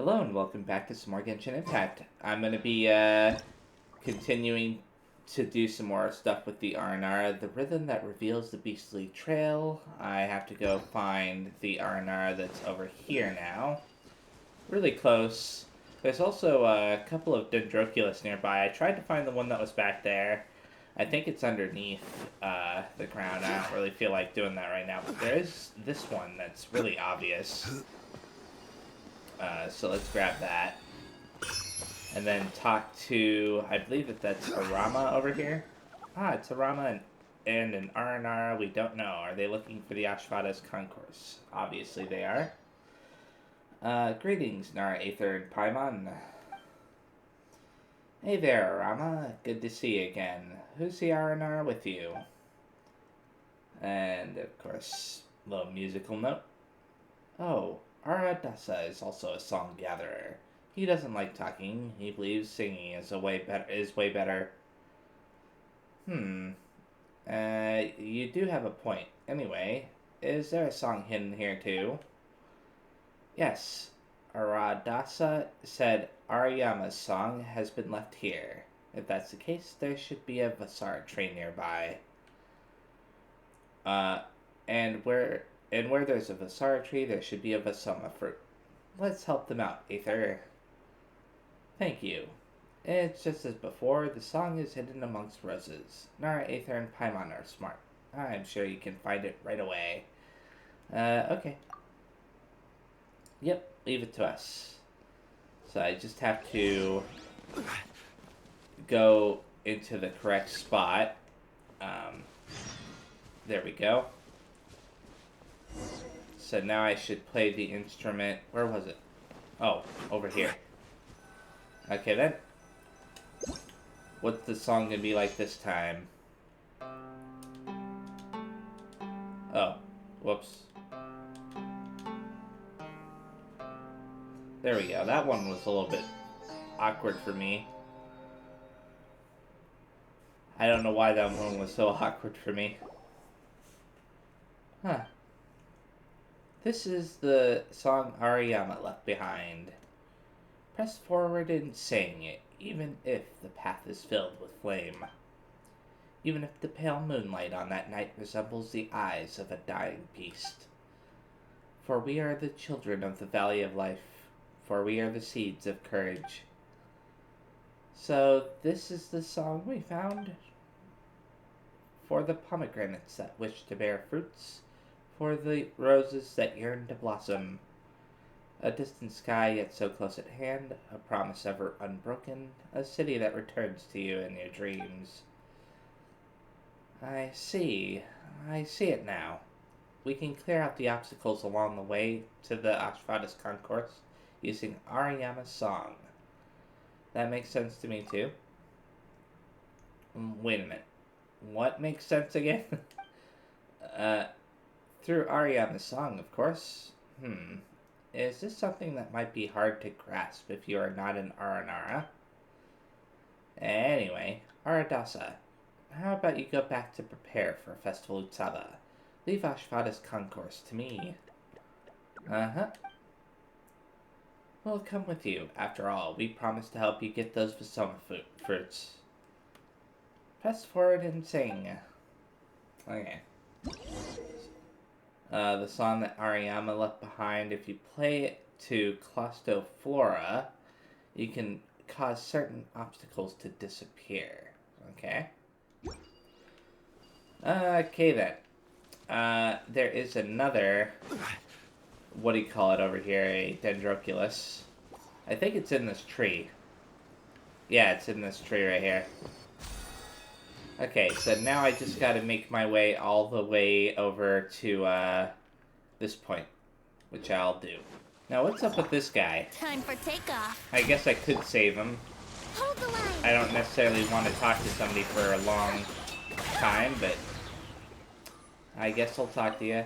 Hello and welcome back to some more Genshin Impact. I'm going to be continuing to do some more stuff with the Aranara, the rhythm that reveals the beastly trail. I have to go find the Aranara that's over here now. Really close. There's also a couple of Dendroculus nearby. I tried to find the one that was back there. I think it's underneath the ground. I don't really feel like doing that right now, but there is this one that's really obvious. So let's grab that. And then talk to, I believe that's Arama over here. Ah, it's Arama and an Aranara. We don't know. Are they looking for the Ashvada's concourse? Obviously they are. Greetings, Nara, Aether, and Paimon. Hey there, Arama. Good to see you again. Who's the Aranara with you? And, of course, a little musical note. Oh, Aradasa is also a song gatherer. He doesn't like talking. He believes singing is way better. You do have a point. Anyway, is there a song hidden here too? Yes. Aradasa said Ariyama's song has been left here. If that's the case, there should be a Vasara tree nearby. And where there's a Vasara tree, there should be a Vasoma fruit. Let's help them out, Aether. Thank you. It's just as before, the song is hidden amongst roses. Nara, Aether, and Paimon are smart. I'm sure you can find it right away. Okay. Yep, leave it to us. So I just have to go into the correct spot. There we go. So now I should play the instrument. Where was it? Oh, over here. Okay then. What's the song gonna be like this time? Oh, whoops. There we go. That one was a little bit awkward for me. I don't know why that one was so awkward for me. Huh. This is the song Ariyama left behind. Press forward and sing it, even if the path is filled with flame. Even if the pale moonlight on that night resembles the eyes of a dying beast. For we are the children of the Valley of Life, for we are the seeds of courage. So this is the song we found? For the pomegranates that wish to bear fruits, for the roses that yearn to blossom. A distant sky yet so close at hand, a promise ever unbroken, a city that returns to you in your dreams. I see it now. We can clear out the obstacles along the way to the Ashvada's concourse using Ariyama's song. That makes sense to me too. Wait a minute. What makes sense again? Through Ariyama's song, of course. Is this something that might be hard to grasp if you are not an Aranara? Anyway, Aradasa, how about you go back to prepare for Festival Utsava? Leave Ashvada's concourse to me. We'll come with you. After all, we promised to help you get those Vasoma fruits. Press forward and sing. Okay. The song that Ariyama left behind, if you play it to Claustoflora, you can cause certain obstacles to disappear. Okay? Okay then. There is another, what do you call it over here, a Dendroculus. I think it's in this tree. Yeah, it's in this tree right here. Okay, so now I just gotta make my way all the way over to, this point, which I'll do. Now, what's up with this guy? Time for takeoff. I guess I could save him. Hold the line. I don't necessarily want to talk to somebody for a long time, but I guess I'll talk to you.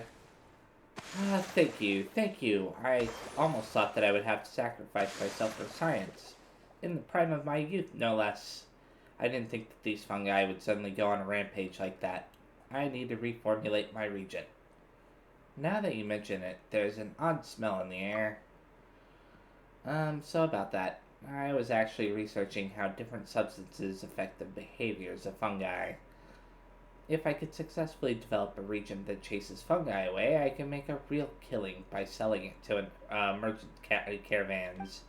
Thank you. I almost thought that I would have to sacrifice myself for science. In the prime of my youth, no less. I didn't think that these fungi would suddenly go on a rampage like that. I need to reformulate my regent. Now that you mention it, there's an odd smell in the air. So about that. I was actually researching how different substances affect the behaviors of fungi. If I could successfully develop a region that chases fungi away, I can make a real killing by selling it to merchant caravans.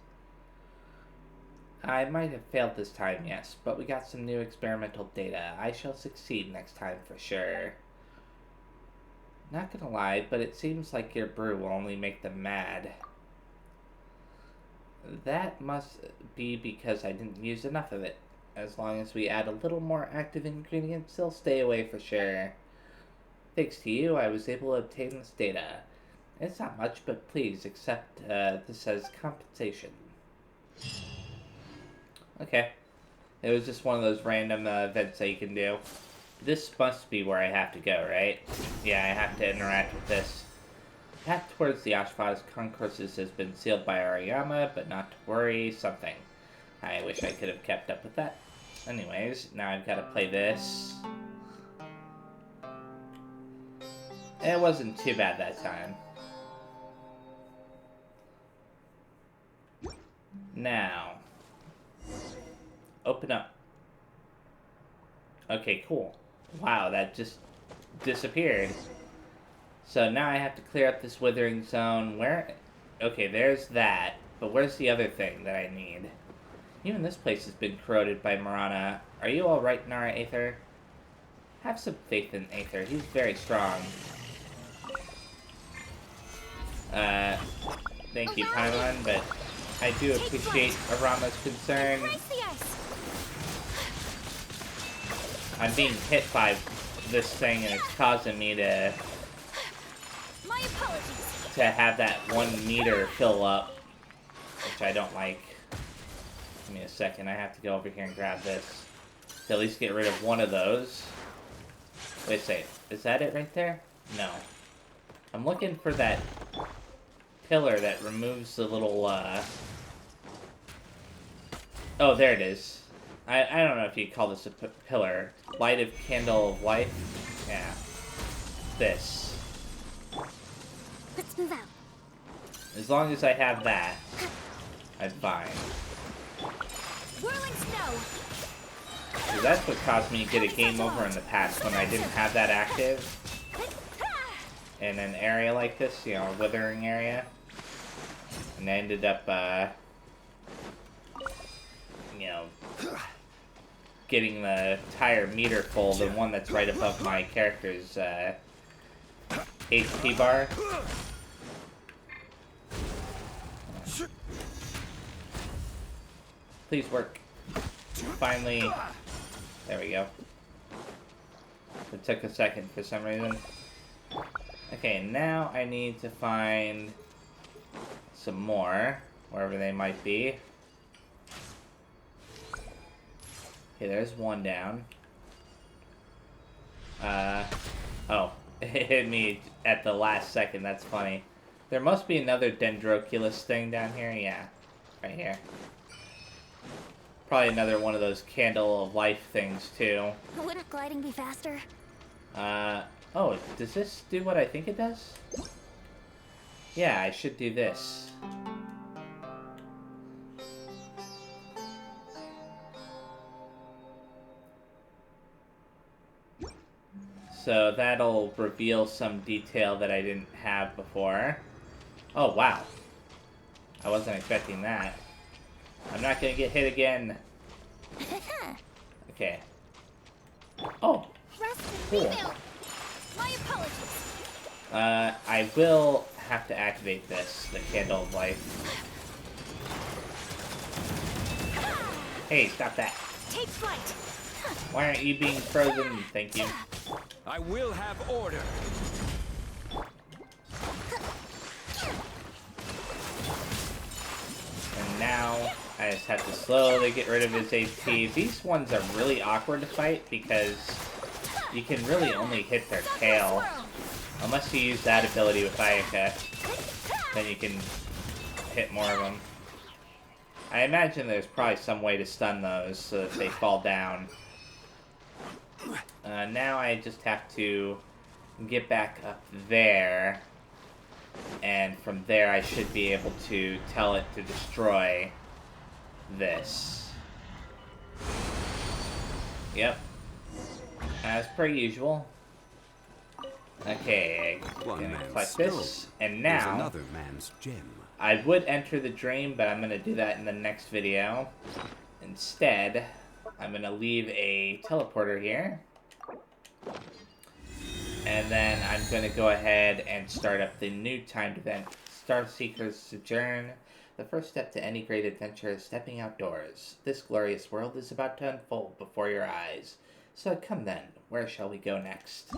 I might have failed this time, yes, but we got some new experimental data. I shall succeed next time for sure. Not gonna lie, but it seems like your brew will only make them mad. That must be because I didn't use enough of it. As long as we add a little more active ingredients, they'll stay away for sure. Thanks to you, I was able to obtain this data. It's not much, but please accept this as compensation. Okay. It was just one of those random events that you can do. This must be where I have to go, right? Yeah, I have to interact with this. Path towards the Ashfada's concourses has been sealed by Ariyama, but not to worry, something. I wish I could have kept up with that. Anyways, now I've got to play this. It wasn't too bad that time. Now, open up. Okay, cool. Wow, that just disappeared. So now I have to clear up this withering zone. Where? Okay, there's that. But where's the other thing that I need? Even this place has been corroded by Marana. Are you alright, Nara Aether? Have some faith in Aether. He's very strong. Thank you, Paimon, but I do appreciate Arama's concern. I'm being hit by this thing and it's causing me to have that 1 meter fill up, which I don't like. Give me a second, I have to go over here and grab this. To at least get rid of one of those. Wait a second, is that it right there? No. I'm looking for that pillar that removes the little, Oh, there it is. I don't know if you call this a pillar. Light of Candle of Life? Yeah. This. Let's move out. As long as I have that, I'm fine. Whirling snow. So that's what caused me to get a game over in the past when I didn't have that active. In an area like this, you know, a withering area. And I ended up, you know, getting the entire meter full, the one that's right above my character's, HP bar. Please work. Finally. There we go. It took a second for some reason. Okay, now I need to find some more, wherever they might be. Okay, there's one down. Oh, it hit me at the last second, that's funny. There must be another Dendroculus thing down here, yeah. Right here. Probably another one of those Candle of Life things, too. Wouldn't gliding be faster? Oh, does this do what I think it does? Yeah, I should do this. So that'll reveal some detail that I didn't have before. Oh, wow. I wasn't expecting that. I'm not gonna get hit again. Okay. Oh, cool. My apologies. I will have to activate this, the Candle of Life. Hey, stop that. Take flight. Why aren't you being frozen? Thank you. I will have order. And now I just have to slowly get rid of his HP. These ones are really awkward to fight because you can really only hit their tail. Unless you use that ability with Ayaka, then you can hit more of them. I imagine there's probably some way to stun those so that they fall down. Now I just have to get back up there And from there, I should be able to tell it to destroy this. Yep. As per usual. Okay, One gonna man's collect stone this. And is now, another man's gem. I would enter the dream, but I'm gonna do that in the next video. Instead, I'm gonna leave a teleporter here. And then I'm gonna go ahead and start up the new timed event, Starseeker's Sojourn. The first step to any great adventure is stepping outdoors. This glorious world is about to unfold before your eyes. So come then, where shall we go next?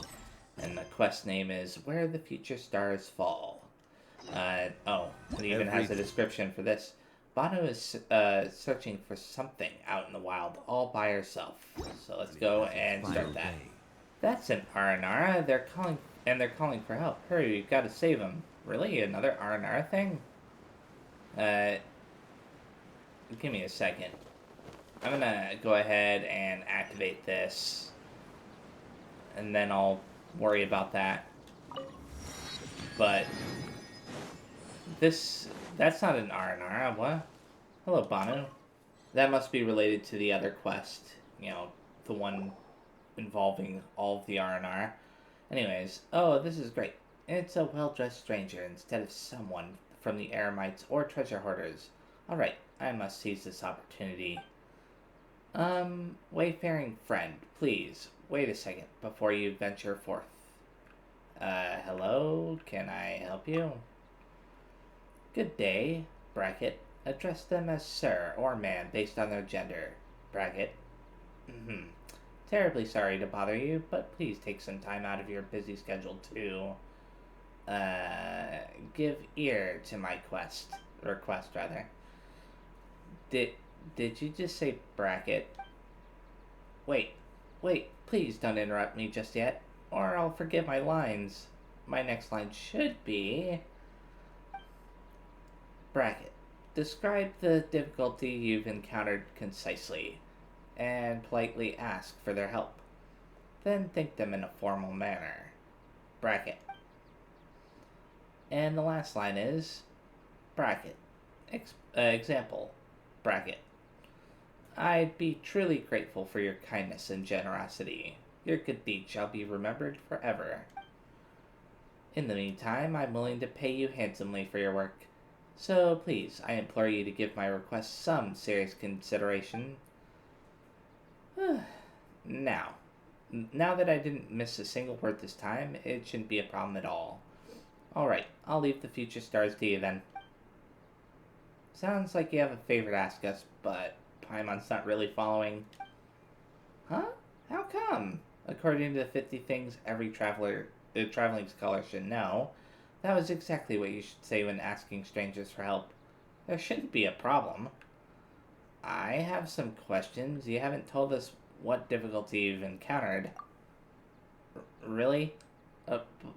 And the quest name is Where the Future Stars Fall. Oh, it even has a description for this. Banu is searching for something out in the wild all by herself. So let's go and start that. That's an Aranara. They're calling for help. Hurry, we've got to save them. Really? Another Aranara thing? Give me a second. I'm gonna go ahead and activate this. And then I'll worry about that. But that's not an Aranara. What? Hello, Banu. That must be related to the other quest. You know, the one involving all of the Aranara. Anyways, oh, this is great. It's a well-dressed stranger instead of someone from the Eremites or treasure hoarders. Alright, I must seize this opportunity. Wayfaring friend, please, wait a second before you venture forth. Hello? Can I help you? Good day, bracket. Address them as sir or ma'am based on their gender, bracket. Terribly sorry to bother you, but please take some time out of your busy schedule to, give ear to my request rather. Did you just say bracket? Wait, please don't interrupt me just yet, or I'll forget my lines. My next line should be... Bracket. Describe the difficulty you've encountered concisely, and politely ask for their help. Then thank them in a formal manner. Bracket. And the last line is... Bracket. Example. Bracket. I'd be truly grateful for your kindness and generosity. Your good deed shall be remembered forever. In the meantime, I'm willing to pay you handsomely for your work. So please, I implore you to give my request some serious consideration. Now that I didn't miss a single word this time, it shouldn't be a problem at all. Alright, I'll leave the future stars to you then. Sounds like you have a favor to ask us, but Paimon's not really following. Huh? How come? According to the 50 things every traveling scholar should know, that was exactly what you should say when asking strangers for help. There shouldn't be a problem. I have some questions. You haven't told us what difficulty you've encountered. Really?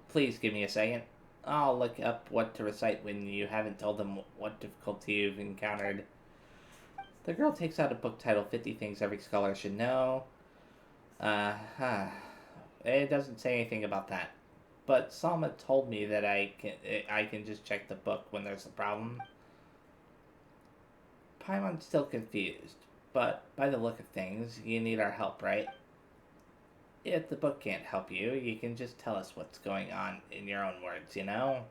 Please give me a second. I'll look up what to recite when you haven't told them what difficulty you've encountered. The girl takes out a book titled 50 Things Every Scholar Should Know. It doesn't say anything about that. But Salma told me that I can just check the book when there's a problem. Paimon's still confused, but by the look of things, you need our help, right? If the book can't help you, you can just tell us what's going on in your own words, you know?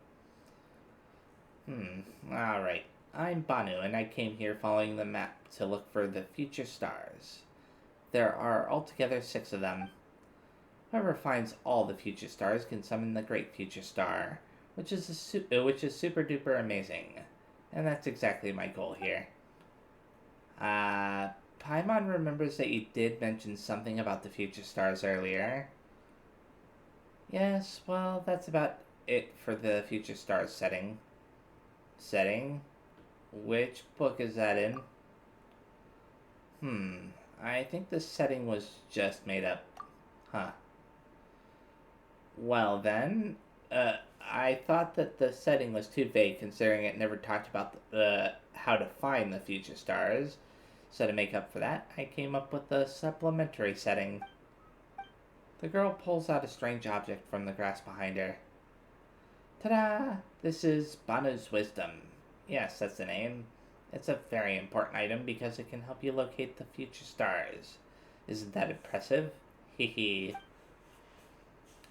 Alright. I'm Banu, and I came here following the map to look for the future stars. There are altogether 6 of them. Whoever finds all the future stars can summon the great future star, which is super duper amazing. And that's exactly my goal here. Paimon remembers that you did mention something about the future stars earlier. Yes, well, that's about it for the future stars setting. Which book is that in? I think the setting was just made up. Huh. Well then, I thought that the setting was too vague considering it never talked about how to find the future stars. So to make up for that, I came up with a supplementary setting. The girl pulls out a strange object from the grass behind her. Ta-da! This is Banu's Wisdom. Yes, that's the name. It's a very important item because it can help you locate the future stars. Isn't that impressive? Hehe.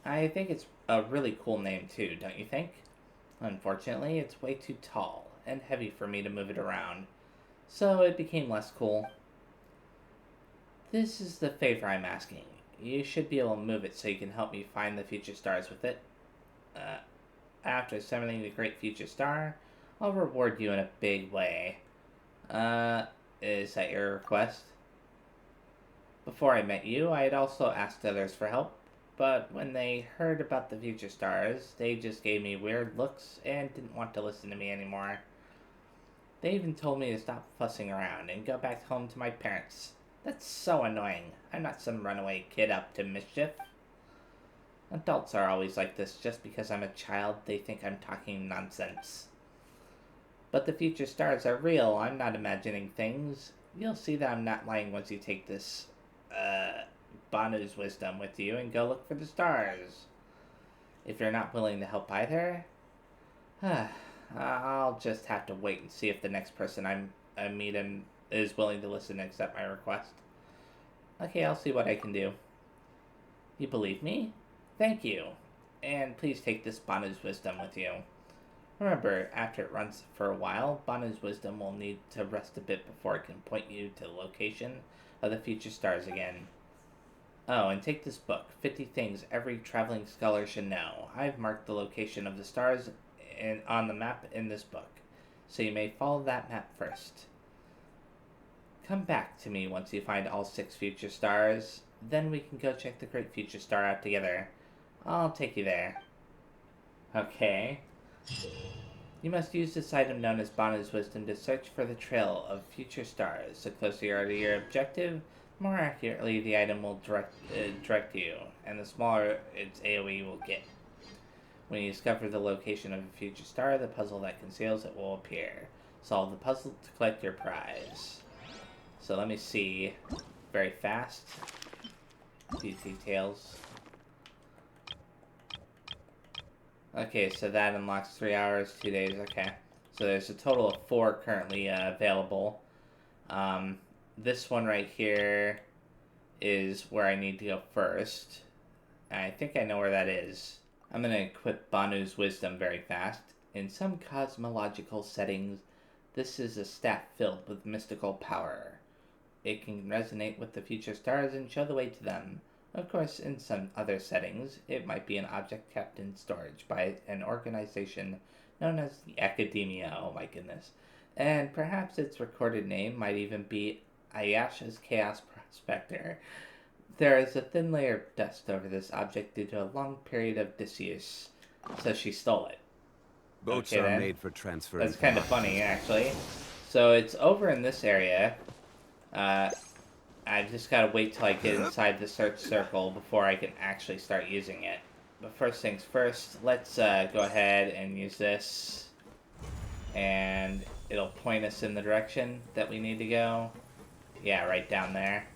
I think it's a really cool name too, don't you think? Unfortunately, it's way too tall and heavy for me to move it around, so it became less cool. This is the favor I'm asking. You should be able to move it so you can help me find the future stars with it. After summoning the great future star, I'll reward you in a big way. Is that your request? Before I met you, I had also asked others for help, but when they heard about the future stars, they just gave me weird looks and didn't want to listen to me anymore. They even told me to stop fussing around and go back home to my parents. That's so annoying. I'm not some runaway kid up to mischief. Adults are always like this. Just because I'm a child, they think I'm talking nonsense. But the future stars are real. I'm not imagining things. You'll see that I'm not lying once you take this, Banu's Wisdom with you and go look for the stars. If you're not willing to help either, I'll just have to wait and see if the next person I meet is willing to listen and accept my request. Okay, I'll see what I can do. You believe me? Thank you. And please take this Banu's Wisdom with you. Remember, after it runs for a while, Banu's Wisdom will need to rest a bit before it can point you to the location of the future stars again. Oh, and take this book, 50 Things Every Traveling Scholar Should Know. I've marked the location of the stars on the map in this book, so you may follow that map first. Come back to me once you find all 6 future stars, then we can go check the great future star out together. I'll take you there. Okay. You must use this item known as Banu's Wisdom to search for the trail of future stars. The closer you are to your objective, the more accurately the item will direct you, and the smaller its AoE will get. When you discover the location of a future star, the puzzle that conceals it will appear. Solve the puzzle to collect your prize. So let me see very fast these details. Okay, so that unlocks 3 hours, 2 days, okay. So there's a total of 4 currently available. This one right here is where I need to go first. I think I know where that is. I'm going to equip Banu's Wisdom very fast. In some cosmological settings, this is a staff filled with mystical power. It can resonate with the future stars and show the way to them. Of course, in some other settings, it might be an object kept in storage by an organization known as the Academia, oh my goodness. And perhaps its recorded name might even be Ayasha's Chaos Prospector. There is a thin layer of dust over this object due to a long period of disuse, so she stole it. Boats Okay, are then. made for transferring. That's kind of funny, actually. So it's over in this area. I just gotta wait till I get inside the search circle before I can actually start using it. But first things first, let's go ahead and use this. And it'll point us in the direction that we need to go. Yeah, right down there.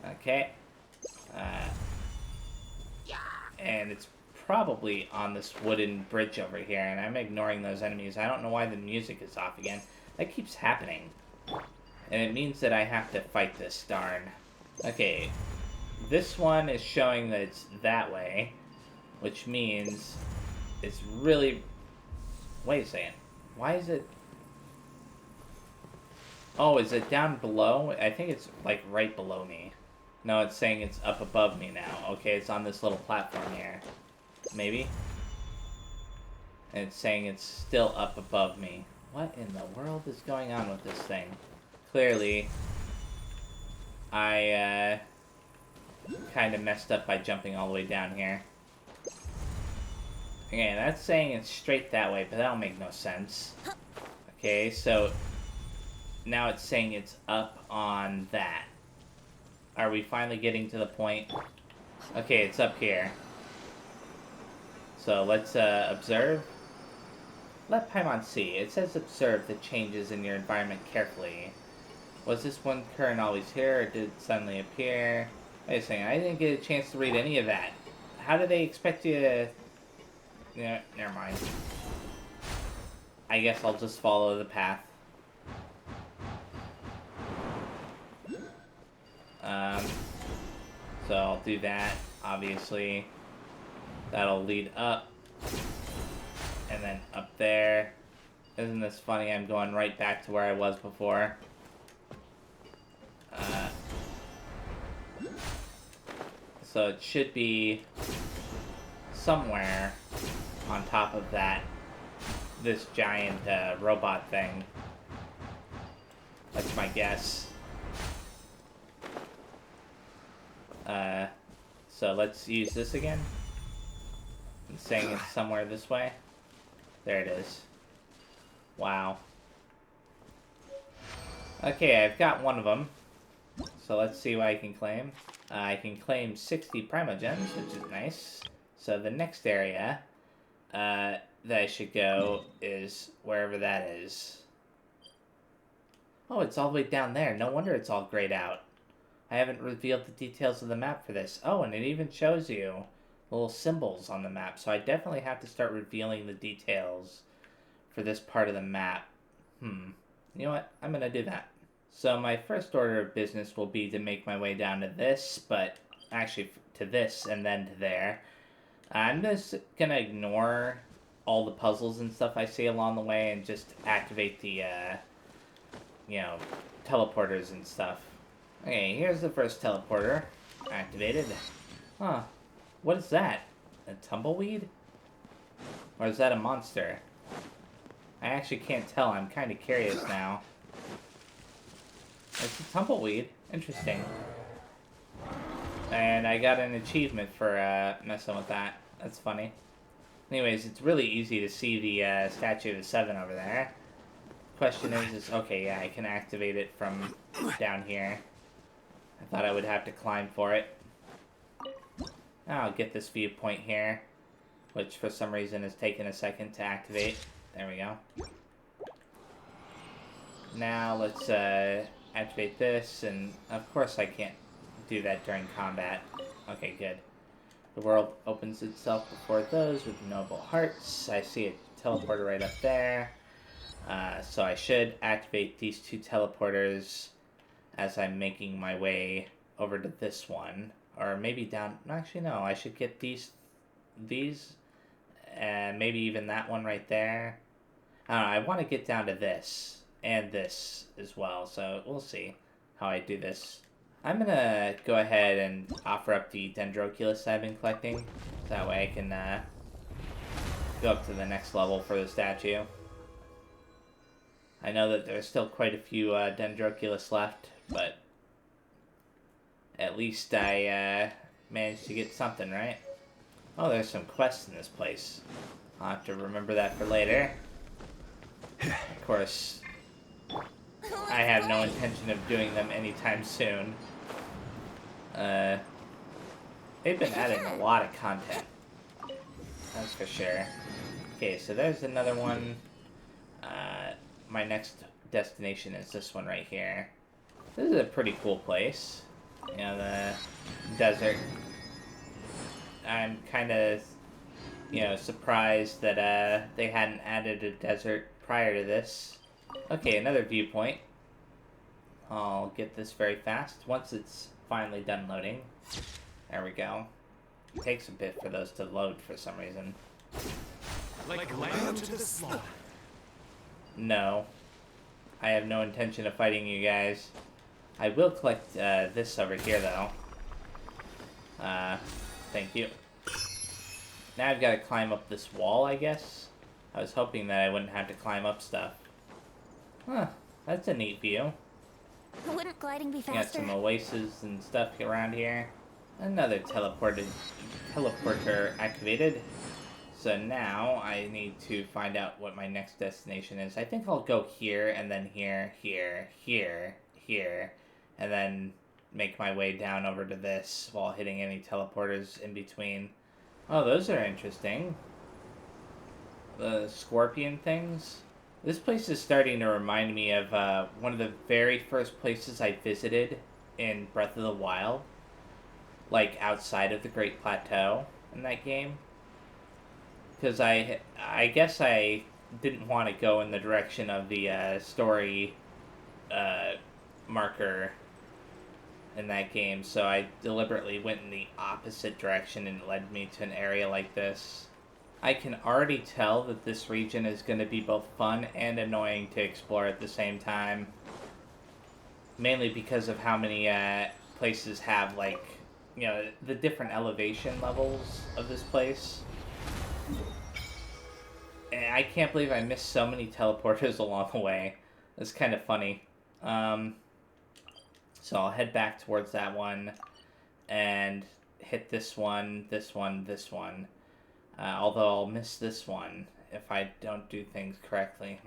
Okay. And it's probably on this wooden bridge over here, and I'm ignoring those enemies. I don't know why the music is off again. That keeps happening. And it means that I have to fight this, darn. Okay, this one is showing that it's that way, which means it's really... Wait a second. Why is it... Oh, is it down below? I think it's, like, right below me. No, it's saying it's up above me now. Okay, it's on this little platform here. Maybe? And it's saying it's still up above me. What in the world is going on with this thing? Clearly, I kind of messed up by jumping all the way down here. Okay, that's saying it's straight that way, but that'll make no sense. Okay, so now it's saying it's up on that. Are we finally getting to the point? Okay, it's up here. So let's observe. Let Paimon see. It says observe the changes in your environment carefully. Was this one current always here, or did it suddenly appear? Wait a second, I didn't get a chance to read any of that. How do they expect you to Yeah, never mind. I guess I'll just follow the path. So I'll do that, obviously. That'll lead up. And then up there. Isn't this funny? I'm going right back to where I was before. So it should be somewhere on top of this giant robot thing. That's my guess. So let's use this again. I'm saying it's somewhere this way. There it is. Wow. Okay, I've got one of them. So let's see what I can claim. I can claim 60 Primogems, which is nice. So the next area that I should go is wherever that is. Oh, it's all the way down there. No wonder it's all grayed out. I haven't revealed the details of the map for this. Oh, and it even shows you little symbols on the map. So I definitely have to start revealing the details for this part of the map. You know what? I'm going to do that. So my first order of business will be to make my way down to this, but actually to this and then to there. I'm just going to ignore all the puzzles and stuff I see along the way and just activate the, teleporters and stuff. Okay, here's the first teleporter. Activated. Huh. What is that? A tumbleweed? Or is that a monster? I actually can't tell. I'm kind of curious now. It's a tumbleweed. Interesting. And I got an achievement for messing with that. That's funny. Anyways, it's really easy to see the statue of the 7 over there. Question is, okay, yeah, I can activate it from down here. I thought I would have to climb for it. I'll get this viewpoint here, which for some reason has taken a second to activate. There we go. Now let's activate this, and of course I can't do that during combat. Okay, good. The world opens itself before those with noble hearts. I see a teleporter right up there. So I should activate these 2 teleporters as I'm making my way over to this one. Or maybe down... Actually, no. I should get these... And maybe even that one right there. I don't know. I want to get down to this. And this as well. So we'll see how I do this. I'm going to go ahead and offer up the Dendroculus I've been collecting. That way I can go up to the next level for the statue. I know that there's still quite a few Dendroculus left, but at least I managed to get something, right? Oh, there's some quests in this place. I'll have to remember that for later. Of course, I have no intention of doing them anytime soon. They've been adding a lot of content. That's for sure. Okay, so there's another one. My next destination is this one right here. This is a pretty cool place. You know, the desert. I'm kind of, surprised that they hadn't added a desert prior to this. Okay, another viewpoint. I'll get this very fast once it's finally done loading. There we go. It takes a bit for those to load for some reason. Like lamb to the slaughter. No. I have no intention of fighting you guys. I will collect this over here, though. Thank you. Now I've got to climb up this wall, I guess. I was hoping that I wouldn't have to climb up stuff. Huh, that's a neat view. Wouldn't gliding be Got faster? some oases and stuff around here. Another teleporter activated. So now I need to find out what my next destination is. I think I'll go here, and then here, here, here, here, and then make my way down over to this while hitting any teleporters in between. Oh, those are interesting. The scorpion things. This place is starting to remind me of one of the very first places I visited in Breath of the Wild. Like, outside of the Great Plateau in that game. because I guess I didn't want to go in the direction of the story marker in that game, so I deliberately went in the opposite direction and it led me to an area like this. I can already tell that this region is going to be both fun and annoying to explore at the same time. Mainly because of how many places have, like, you know, the different elevation levels of this place. And I can't believe I missed so many teleporters along the way. It's kind of funny. So I'll head back towards that one and hit this one, this one, this one. Although I'll miss this one if I don't do things correctly.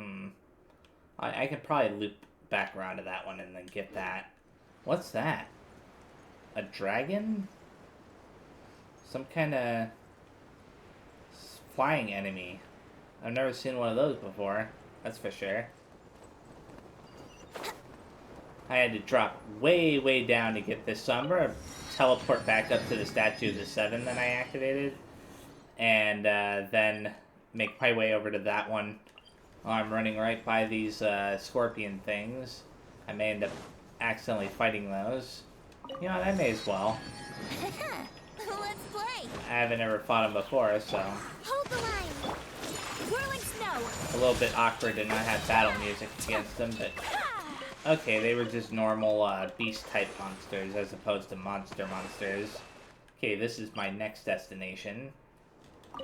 I can probably loop back around to that one and then get that. What's that? A dragon? Some kind of flying enemy. I've never seen one of those before, that's for sure. I had to drop way, way down to get this, so I'm going to teleport back up to the Statue of the Seven that I activated, and then make my way over to that one. Oh, I'm running right by these scorpion things. I may end up accidentally fighting those. You know what, I may as well. Let's play. I haven't ever fought them before, so... Hold the line. Whirling snow. A little bit awkward to not have battle music against them, but... Okay, they were just normal beast-type monsters as opposed to monsters. Okay, this is my next destination.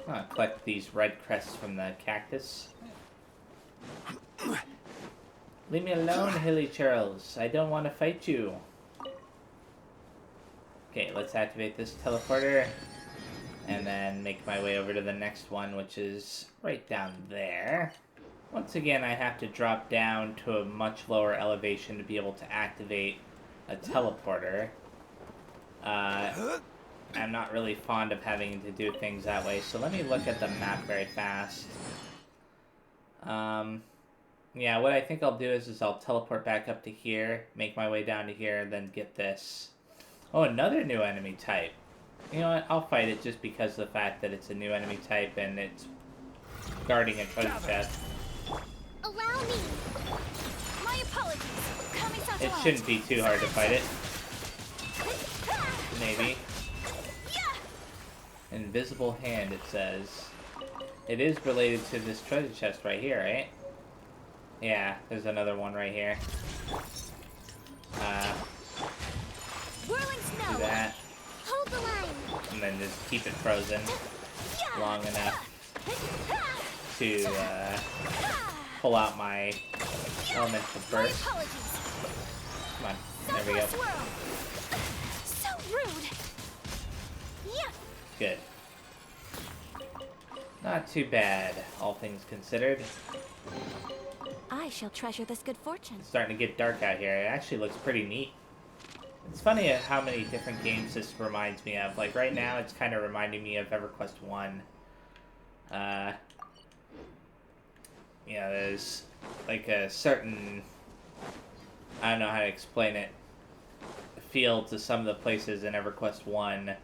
I'll collect these red crests from the cactus. Leave me alone, Hilly Charles. I don't want to fight you. Okay, let's activate this teleporter. And then make my way over to the next one, which is right down there. Once again, I have to drop down to a much lower elevation to be able to activate a teleporter. I'm not really fond of having to do things that way, so let me look at the map very fast. Yeah, what I think I'll do is I'll teleport back up to here, make my way down to here, and then get this. Oh, another new enemy type. You know what, I'll fight it just because of the fact that it's a new enemy type and it's guarding a treasure chest. Allow me. My apologies. Coming so It shouldn't be too hard to fight it. Maybe. Invisible hand, it says. It is related to this treasure chest right here, right? Yeah, there's another one right here. Whirling snow. Do that. Hold the line. And then just keep it frozen long enough to pull out my elemental burst. My apologies. Come on, there we go. Swirl. So rude. Yeah. Good. Not too bad, all things considered. I shall treasure this good fortune. It's starting to get dark out here. It actually looks pretty neat. It's funny how many different games this reminds me of. Like right now, it's kind of reminding me of EverQuest 1. You know, there's like a certain, I don't know how to explain it, feel to some of the places in EverQuest 1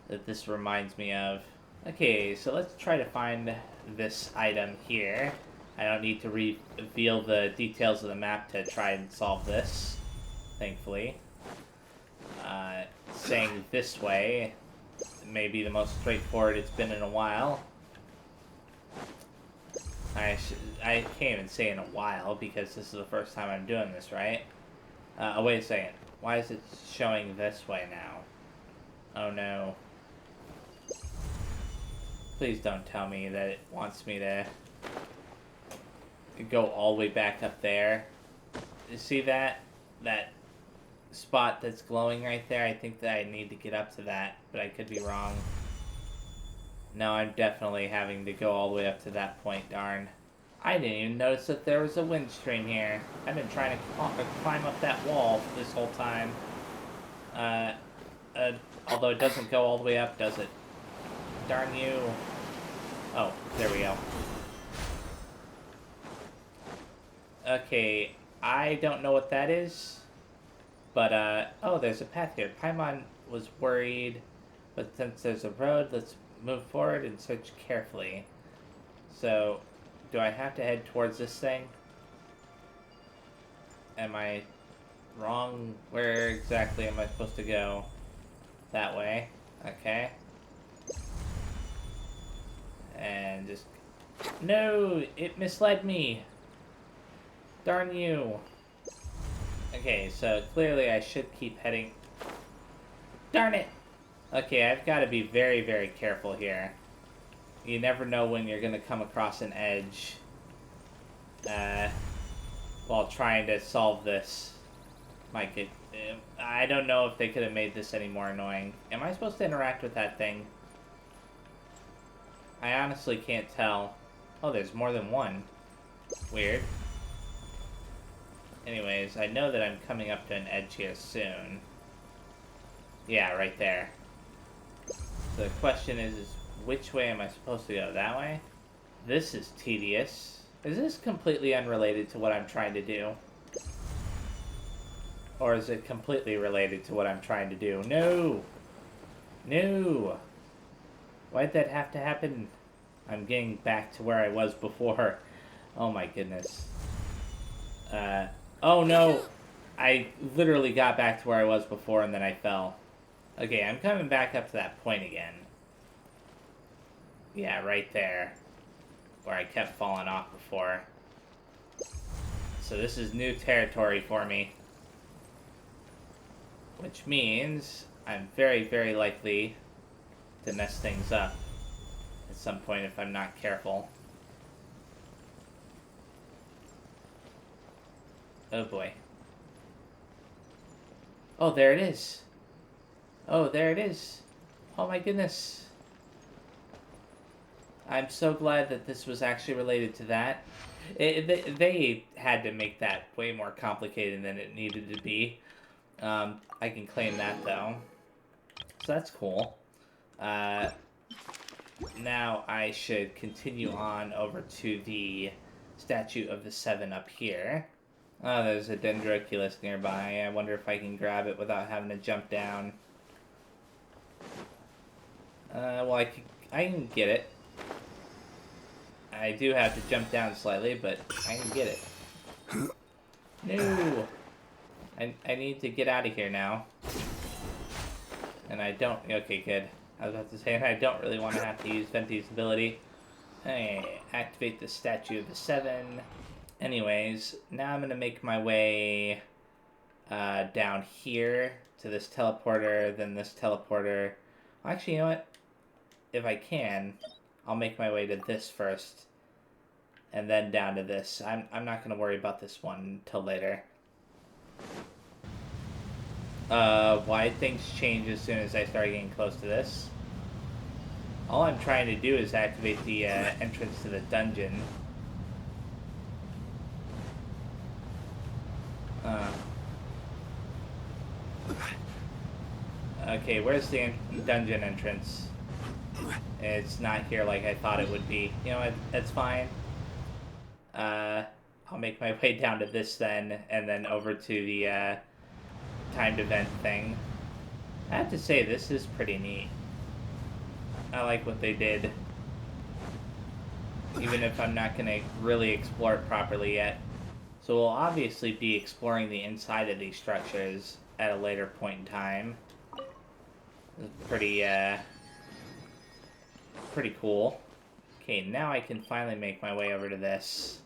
that this reminds me of. Okay, so let's try to find this item here. I don't need to reveal the details of the map to try and solve this, thankfully. Saying this way may be the most straightforward it's been in a while. I can't even say in a while because this is the first time I'm doing this, right? Oh, wait a second. Why is it showing this way now? Oh no. Please don't tell me that it wants me to go all the way back up there. You see that? That spot that's glowing right there? I think that I need to get up to that, but I could be wrong. No, I'm definitely having to go all the way up to that point, darn. I didn't even notice that there was a wind stream here. I've been trying to climb up that wall this whole time. Although it doesn't go all the way up, does it? Darn you. Oh, there we go. Okay, I don't know what that is. But, oh, there's a path here. Paimon was worried, but since there's a road, let's move forward and search carefully. So, do I have to head towards this thing? Am I wrong? Where exactly am I supposed to go? That way. Okay. And just... No! It misled me! Darn you! Okay, so clearly I should keep heading... Darn it! Okay, I've got to be very, very careful here. You never know when you're going to come across an edge while trying to solve this. I don't know if they could have made this any more annoying. Am I supposed to interact with that thing? I honestly can't tell. Oh, there's more than one. Weird. Anyways, I know that I'm coming up to an edge here soon. Yeah, right there. So the question is which way am I supposed to go? That way? This is tedious. Is this completely unrelated to what I'm trying to do? Or is it completely related to what I'm trying to do? No! No! Why'd that have to happen? I'm getting back to where I was before. Oh my goodness. Oh no! I literally got back to where I was before and then I fell. Okay, I'm coming back up to that point again. Yeah, right there. Where I kept falling off before. So this is new territory for me. Which means I'm very, very likely to mess things up at some point if I'm not careful. Oh boy. Oh, there it is. Oh, there it is. Oh my goodness. I'm so glad that this was actually related to that. They had to make that way more complicated than it needed to be. I can claim that, though. So that's cool. Now I should continue on over to the Statue of the Seven up here. Oh, there's a Dendroculus nearby. I wonder if I can grab it without having to jump down. Well, I can get it. I do have to jump down slightly, but I can get it. No! I need to get out of here now. And I don't... Okay, good. I was about to say, and I don't really want to have to use Venti's ability. Hey, activate the Statue of the Seven. Anyways, now I'm going to make my way down here to this teleporter, then this teleporter. Actually, you know what? If I can, I'll make my way to this first, and then down to this. I'm not going to worry about this one until later. Why things change as soon as I start getting close to this? All I'm trying to do is activate the entrance to the dungeon. Okay, where's the dungeon entrance? It's not here like I thought it would be. You know what? That's fine. I'll make my way down to this then, and then over to the timed event thing. I have to say, this is pretty neat. I like what they did. Even if I'm not going to really explore it properly yet. So we'll obviously be exploring the inside of these structures at a later point in time. It's pretty cool. Okay, now I can finally make my way over to this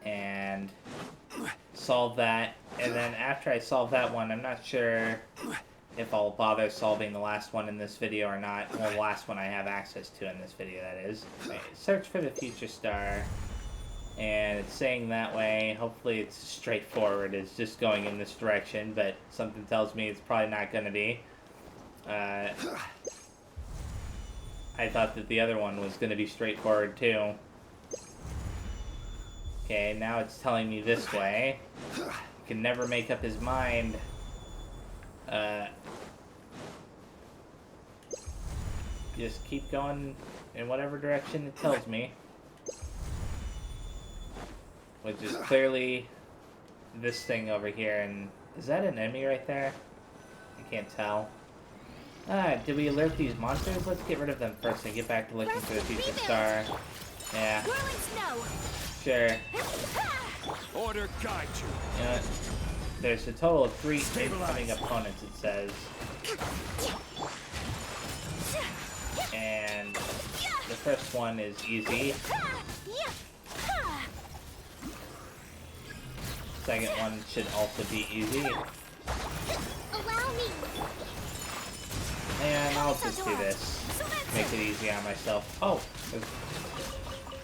and solve that. And then after I solve that one, I'm not sure if I'll bother solving the last one in this video or not. Well, the last one I have access to in this video, that is. Okay, search for the future star. And it's saying that way. Hopefully it's straightforward. It's just going in this direction, but something tells me it's probably not going to be. I thought that the other one was going to be straightforward too. Okay, now it's telling me this way. He can never make up his mind. Just keep going in whatever direction it tells me. Which is clearly this thing over here. And is that an enemy right there? I can't tell. Did we alert these monsters? Let's get rid of them first and get back to looking for the future star. Yeah. Whirling snow. Sure. Order guide you. You know what? There's a total of 3 incoming opponents, it says. And the first one is easy. Second one should also be easy. Allow me. And I'll just do this. Make it easy on myself. Oh!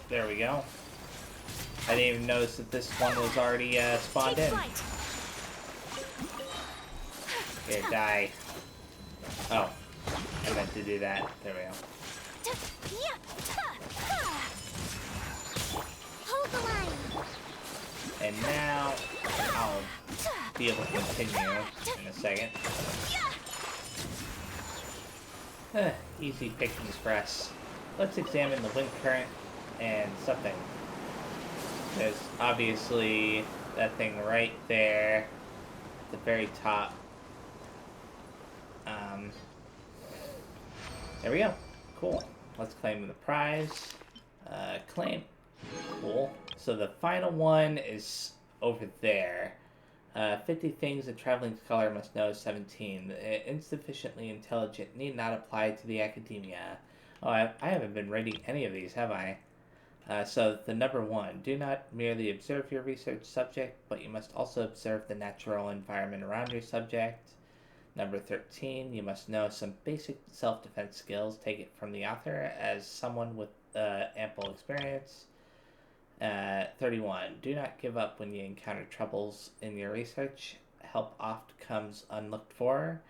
There we go. I didn't even notice that this one was already spawned in. Here, die. Oh. I meant to do that. There we go. Hold the line. And now, I'll be able to continue in a second. Easy pickings for us. Let's examine the wind current and something. There's obviously that thing right there at the very top. There we go. Cool. Let's claim the prize. Claim. Cool. So the final one is over there. 50 things a traveling scholar must know, 17. Insufficiently intelligent need not apply to the academia. Oh, I haven't been reading any of these, have I? So the number 1, do not merely observe your research subject, but you must also observe the natural environment around your subject. Number 13, you must know some basic self-defense skills. Take it from the author as someone with ample experience. 31, do not give up when you encounter troubles in your research. Help oft comes unlooked for.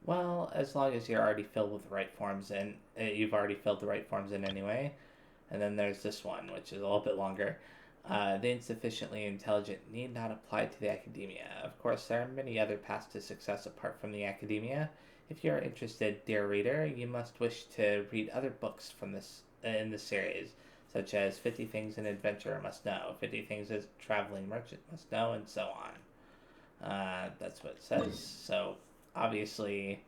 Well, as long as you're already filled with the right forms in, you've already filled the right forms in anyway. And then there's this one, which is a little bit longer. The insufficiently intelligent need not apply to the academia. Of course, there are many other paths to success apart from the academia. If you are interested, dear reader, you must wish to read other books from this in the series, such as 50 Things an Adventurer Must Know, 50 Things a Traveling Merchant Must Know, and so on. That's what it says. So, obviously,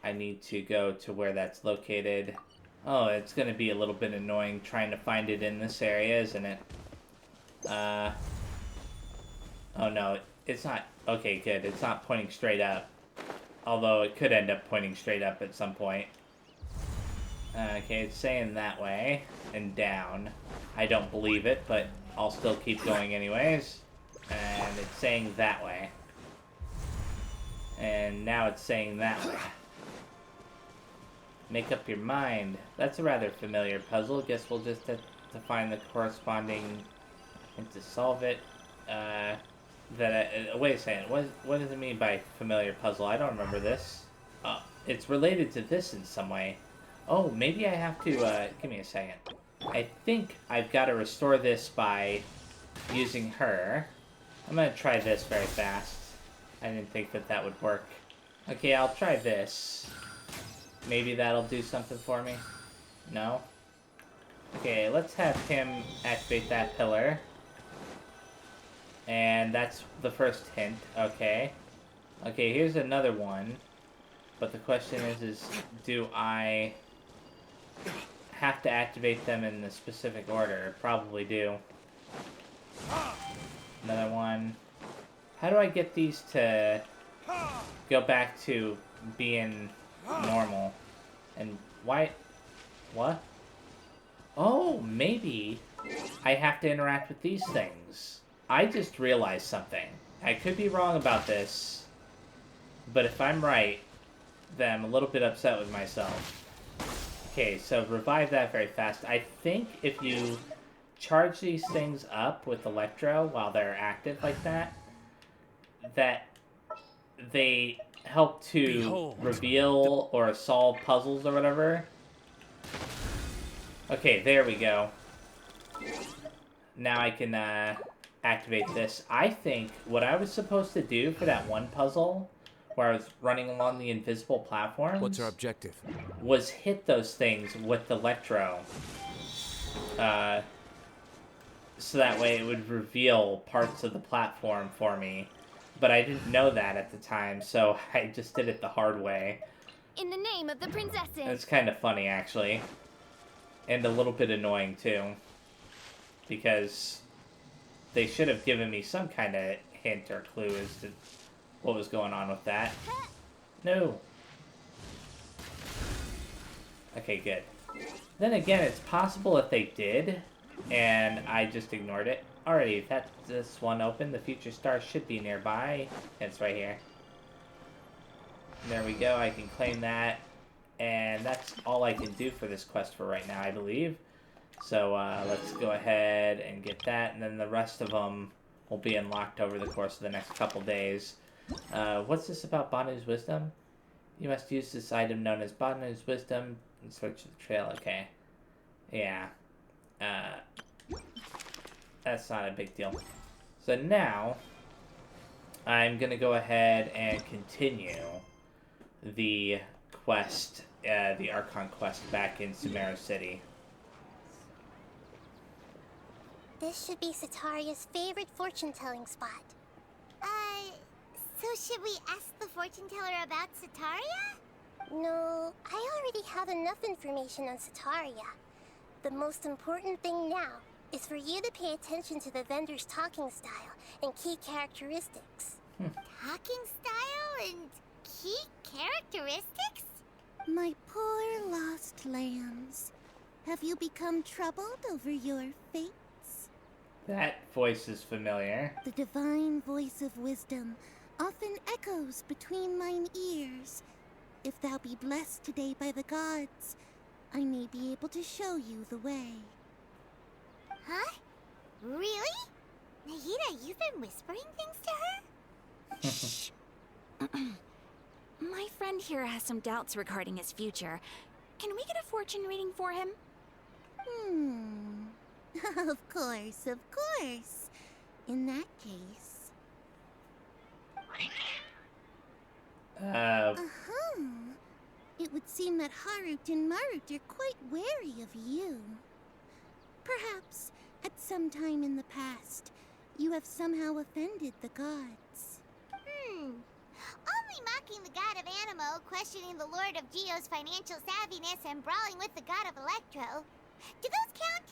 I need to go to where that's located. Oh, it's going to be a little bit annoying trying to find it in this area, isn't it? Oh no, it's not. Okay, good. It's not pointing straight up. Although it could end up pointing straight up at some point. Okay, it's saying that way and down. I don't believe it, but I'll still keep going anyways. And it's saying that way. And now it's saying that way. Make up your mind. That's a rather familiar puzzle. Guess we'll just have to find the corresponding and to solve it. Wait a second. What does it mean by familiar puzzle? I don't remember this. It's related to this in some way. Oh, maybe I have to, give me a second. I think I've got to restore this by using her. I'm gonna try this very fast. I didn't think that that would work. Okay, I'll try this. Maybe that'll do something for me. No? Okay, let's have him activate that pillar. And that's the first hint. Okay. Okay, here's another one. But the question is do I have to activate them in the specific order? Probably do. Another one. How do I get these to go back to being normal? And why? What? Oh, maybe I have to interact with these things. I just realized something. I could be wrong about this, but if I'm right, then I'm a little bit upset with myself. Okay, so revive that very fast. I think if you charge these things up with Electro while they're active like that, that they help to reveal or solve puzzles or whatever. Okay, there we go. Now I can activate this. I think what I was supposed to do for that one puzzle where I was running along the invisible platforms... What's our objective? ...was hit those things with Electro. So that way it would reveal parts of the platform for me. But I didn't know that at the time, so I just did it the hard way. in the name of the princesses. It's kind of funny, actually. And a little bit annoying, too. Because they should have given me some kind of hint or clue as to what was going on with that. No. Okay, good. Then again, it's possible that they did, and I just ignored it. Alrighty, that's this one open. The future star should be nearby. It's right here. There we go. I can claim that. And that's all I can do for this quest for right now, I believe. So let's go ahead and get that. And then the rest of them will be unlocked over the course of the next couple days. What's this about Banu's Wisdom? You must use this item known as Banu's Wisdom in search of the trail. Okay. Yeah. That's not a big deal. So now, I'm going to go ahead and continue the quest, the Archon quest back in Sumeru City. This should be Sataria's favorite fortune-telling spot. So should we ask the fortune teller about Sataria? No, I already have enough information on Sataria. The most important thing now is for you to pay attention to the vendor's talking style and key characteristics. Talking style and key characteristics? My poor lost lambs. Have you become troubled over your fates? That voice is familiar. The divine voice of wisdom often echoes between mine ears. If thou be blessed today by the gods, I may be able to show you the way. Huh? Really? Nahida, you've been whispering things to her? My friend here has some doubts regarding his future. Can we get a fortune reading for him? Of course, of course. In that case... It would seem that Harut and Marut are quite wary of you. Perhaps, at some time in the past, you have somehow offended the gods. Only mocking the god of Animo, questioning the lord of Geo's financial savviness, and brawling with the god of Electro. Do those count?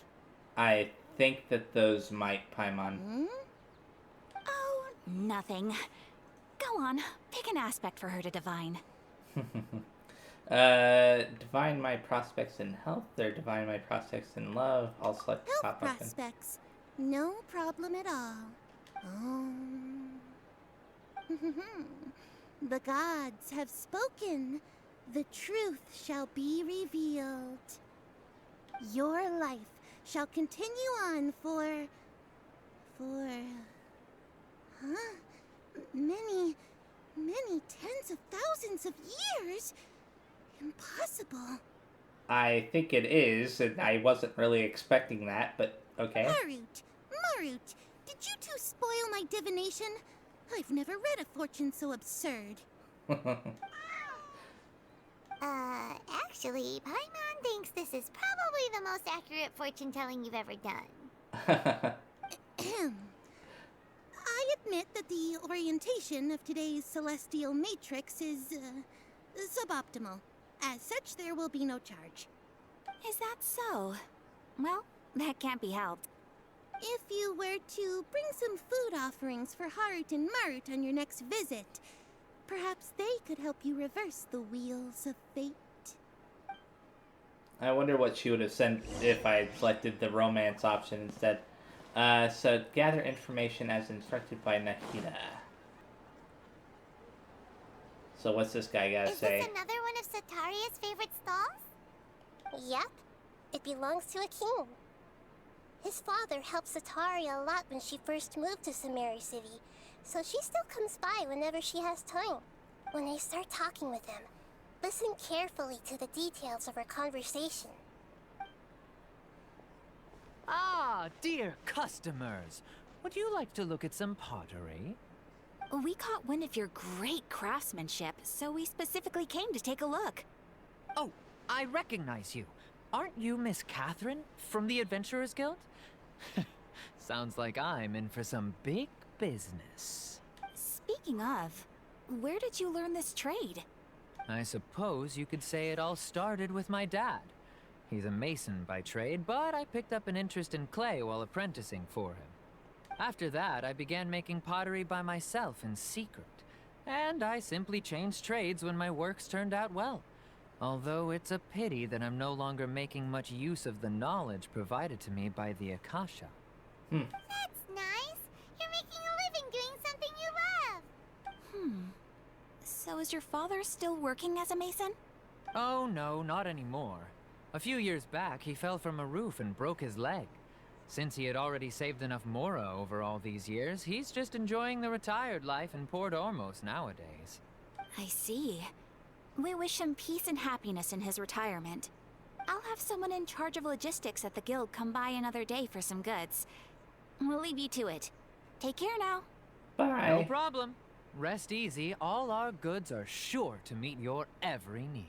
I think that those might, Paimon. Oh, nothing. Go on, pick an aspect for her to divine. Divine my prospects in health, or divine my prospects in love. I'll select the Health top option. prospects. No problem at all. The gods have spoken. The truth shall be revealed. Your life shall continue on for... many tens of thousands of years? Impossible. I think it is, and I wasn't really expecting that, but okay. Marut, did you two spoil my divination? I've never read a fortune so absurd. Actually, Paimon thinks this is probably the most accurate fortune-telling you've ever done. I admit that the orientation of today's celestial matrix is, suboptimal. As such, there will be no charge. Is that so? Well, that can't be helped. If you were to bring some food offerings for Harut and Marut on your next visit, perhaps they could help you reverse the wheels of fate. I wonder what she would have sent if I had selected the romance option instead. So gather information as instructed by Nahida. So what's this guy gotta say? Is this another one of Sataria's favorite stalls? Yep. It belongs to a king. His father helped Sataria a lot when she first moved to Sumeru City, so she still comes by whenever she has time. When they start talking with him, listen carefully to the details of her conversation. Ah, dear customers. Would you like to look at some pottery? We caught wind of your great craftsmanship, so we specifically came to take a look. Oh, I recognize you. Aren't you Miss Catherine from the Adventurers Guild? Sounds like I'm in for some big business. Speaking of, where did you learn this trade? I suppose you could say it all started with my dad. He's a mason by trade, but I picked up an interest in clay while apprenticing for him. After that, I began making pottery by myself in secret, and I simply changed trades when my works turned out well. Although it's a pity that I'm no longer making much use of the knowledge provided to me by the Akasha. That's nice. You're making a living doing something you love. So is your father still working as a mason? Oh no, not anymore. A few years back, he fell from a roof and broke his leg. Since he had already saved enough mora over all these years, he's just enjoying the retired life in Port Ormos nowadays. I see. We wish him peace and happiness in his retirement. I'll have someone in charge of logistics at the guild come by another day for some goods. We'll leave you to it. Take care now. Bye. No problem. Rest easy, all our goods are sure to meet your every need.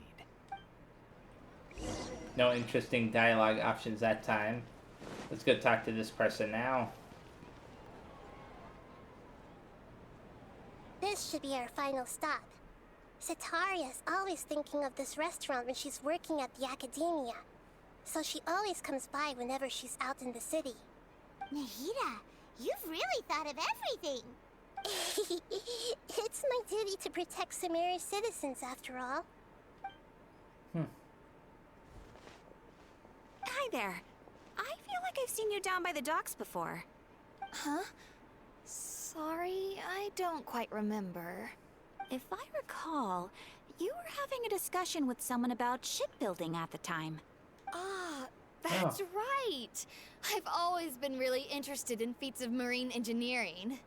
No interesting dialogue options that time. Let's go talk to this person now. This should be our final stop. Setaria's always thinking of this restaurant when she's working at the academia. So she always comes by whenever she's out in the city. Nahida, you've really thought of everything. It's my duty to protect Sumeru's citizens, after all. Hi there. I feel like I've seen you down by the docks before. Huh? Sorry, I don't quite remember. If I recall, you were having a discussion with someone about shipbuilding at the time. Ah, that's right! I've always been really interested in feats of marine engineering.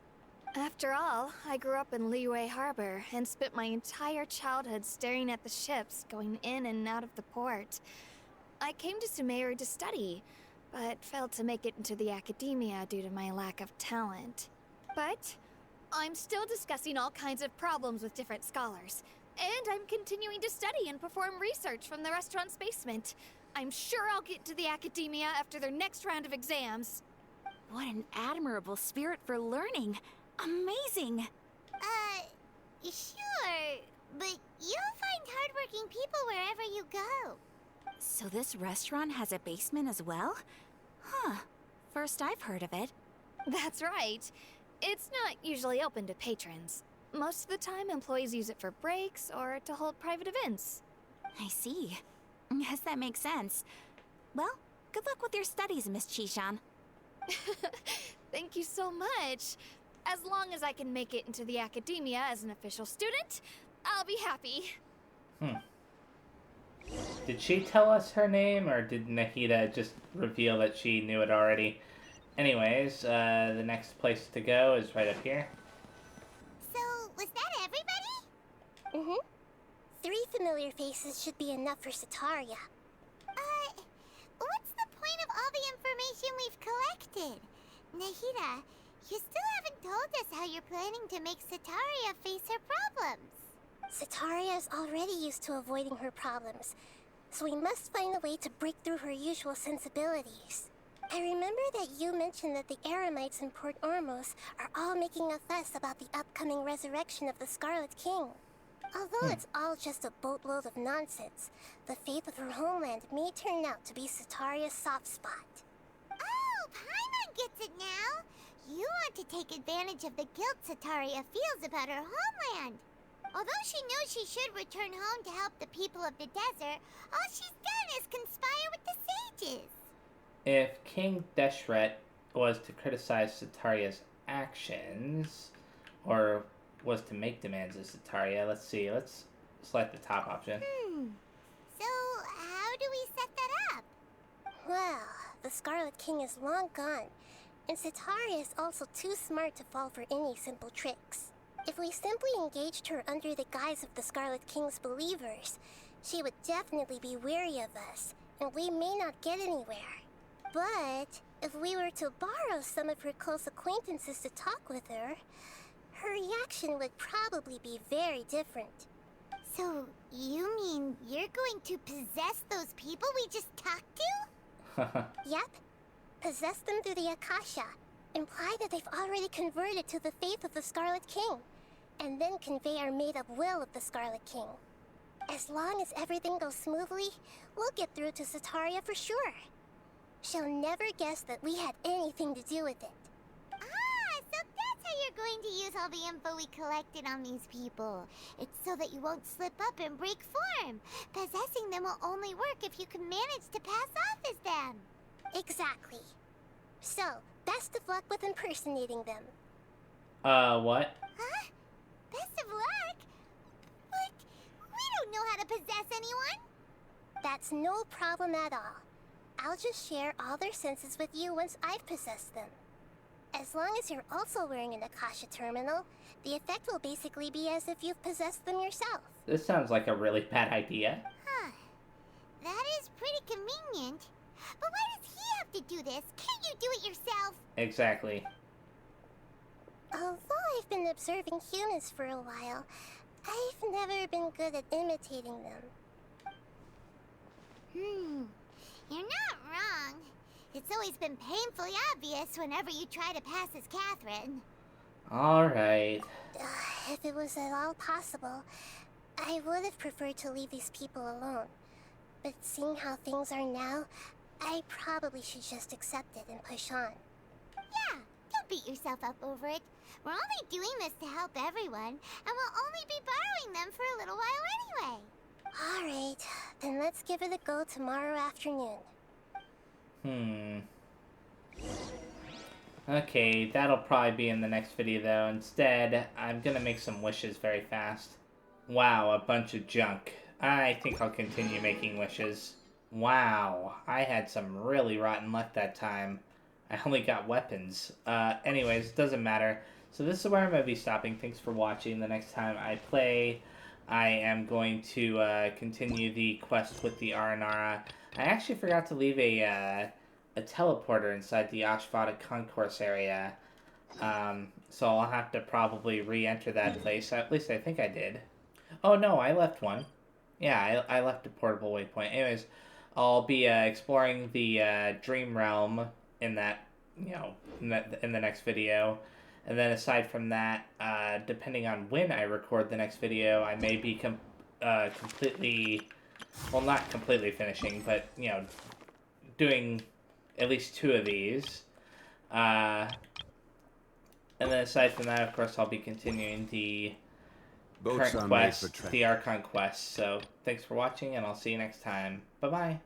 After all, I grew up in Liyue Harbor and spent my entire childhood staring at the ships going in and out of the port. I came to Sumeru to study, but failed to make it into the academia due to my lack of talent. But I'm still discussing all kinds of problems with different scholars, and I'm continuing to study and perform research from the restaurant's basement. I'm sure I'll get to the academia after their next round of exams. What an admirable spirit for learning. Amazing. Sure, but you'll find hardworking people wherever you go. So this restaurant has a basement as well? Huh. First I've heard of it. That's right. It's not usually open to patrons. Most of the time, employees use it for breaks or to hold private events. I see. Guess that makes sense. Well, good luck with your studies, Miss Chishan. Thank you so much. As long as I can make it into the academia as an official student, I'll be happy. Did she tell us her name, or did Nahida just reveal that she knew it already? Anyways, the next place to go is right up here. So, was that everybody? 3 familiar faces should be enough for Setaria. What's the point of all the information we've collected? Nahida, you still haven't told us how you're planning to make Setaria face her problems. Setaria is already used to avoiding her problems, so we must find a way to break through her usual sensibilities. I remember that you mentioned that the Eremites in Port Ormos are all making a fuss about the upcoming resurrection of the Scarlet King. Although it's all just a boatload of nonsense, the fate of her homeland may turn out to be Setaria's soft spot. Oh, Paimon gets it now! You want to take advantage of the guilt Setaria feels about her homeland. Although she knew she should return home to help the people of the desert, all she's done is conspire with the sages. If King Deshret was to criticize Setaria's actions, or was to make demands of Setaria, let's see, let's select the top option. So, how do we set that up? Well, the Scarlet King is long gone, and Setaria is also too smart to fall for any simple tricks. If we simply engaged her under the guise of the Scarlet King's believers, she would definitely be wary of us, and we may not get anywhere. But if we were to borrow some of her close acquaintances to talk with her, her reaction would probably be very different. So, you mean you're going to possess those people we just talked to? Yep. Possess them through the Akasha. Imply that they've already converted to the faith of the Scarlet King, and then convey our made-up will of the Scarlet King. As long as everything goes smoothly, we'll get through to Sataria for sure. She'll never guess that we had anything to do with it. Ah, so that's how you're going to use all the info we collected on these people. It's so that you won't slip up and break form. Possessing them will only work if you can manage to pass off as them. Exactly. So, best of luck with impersonating them. What? Huh? Best of luck? But we don't know how to possess anyone. That's no problem at all. I'll just share all their senses with you once I've possessed them. As long as you're also wearing an Akasha terminal, the effect will basically be as if you've possessed them yourself. This sounds like a really bad idea. Huh. That is pretty convenient. But why does he have to do this? Can't you do it yourself? Exactly. Although I've been observing humans for a while, I've never been good at imitating them. You're not wrong. It's always been painfully obvious whenever you try to pass as Catherine. Alright. If it was at all possible, I would have preferred to leave these people alone. But seeing how things are now, I probably should just accept it and push on. Yeah, don't beat yourself up over it. We're only doing this to help everyone, and we'll only be borrowing them for a little while anyway. Alright, then let's give it a go tomorrow afternoon. Okay, that'll probably be in the next video though. Instead, I'm gonna make some wishes very fast. Wow, a bunch of junk. I think I'll continue making wishes. Wow, I had some really rotten luck that time. I only got weapons. Anyways, doesn't matter. So this is where I'm going to be stopping. Thanks for watching. The next time I play, I am going to continue the quest with the Aranara. I actually forgot to leave a teleporter inside the Ashvada concourse area. So I'll have to probably re-enter that place. At least I think I did. Oh no, I left one. Yeah, I left a portable waypoint. Anyways, I'll be exploring the Dream Realm in that, in the next video. And then aside from that, depending on when I record the next video, I may be completely, well, not completely finishing, but, doing at least 2 of these. And then aside from that, of course, I'll be continuing the current quest, the Archon quest. So thanks for watching, and I'll see you next time. Bye-bye.